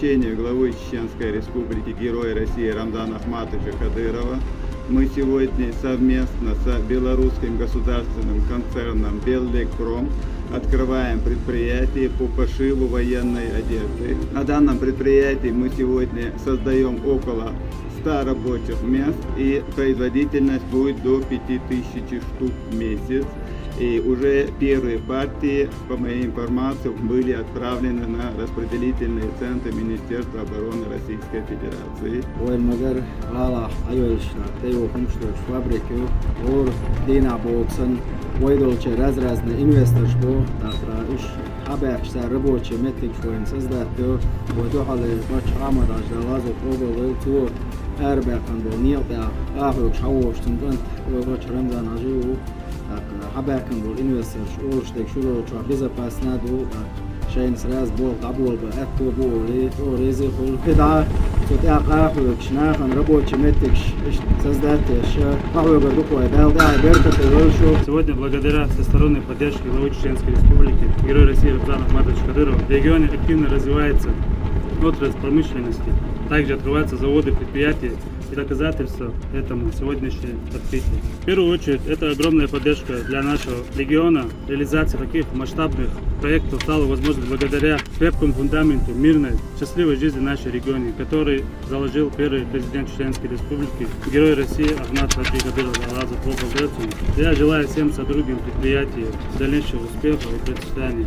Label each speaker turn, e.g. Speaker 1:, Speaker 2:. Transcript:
Speaker 1: поручению главы Чеченской Республики Героя России Рамзана Ахматовича Кадырова мы сегодня совместно с белорусским государственным концерном «Беллекпром» открываем предприятие по пошиву военной одежды. На данном предприятии мы сегодня создаем около 100 рабочих мест, и производительность будет до 5000 штук в месяц. И уже первые партии, по моей информации, были отправлены на распределительные центры Министерства обороны Российской Федерации.
Speaker 2: Oyunmagar lala ayolishlar tayyoqumshlar fabrika or dina bo'lsin voydolcha razrazni investor shpo taqra ish haberçsa рабочие метрик шоин создатты voydo hali baş amadajda lazo probалы tu erbekan bol niyata ahok şavoştun baş Ramzan ajı haberkan bol investor şoştek şuro çok безопасно do شاين سراز بول قبول بأكو بولي وريزي خل كده تتأقى حوكشنا خن рабочий метрикш создатыш пахуга духой дал да берка тылшу.
Speaker 3: Сегодня благодаря всесторонней поддержке главы Чеченской Республики Героя России Рамзана Ахматовича Кадырова в регионе активно развивается отрасль промышленности. Также открываются заводы, предприятия, и доказательства этому сегодняшнее открытие. В первую очередь, это огромная поддержка для нашего региона. Реализация таких масштабных проектов стала возможной благодаря крепкому фундаменту мирной, счастливой жизни в нашем регионе, который заложил первый президент Чеченской Республики, Герой России Ахмат Кадыров. Я желаю всем сотрудникам предприятия дальнейшего успеха и процветания.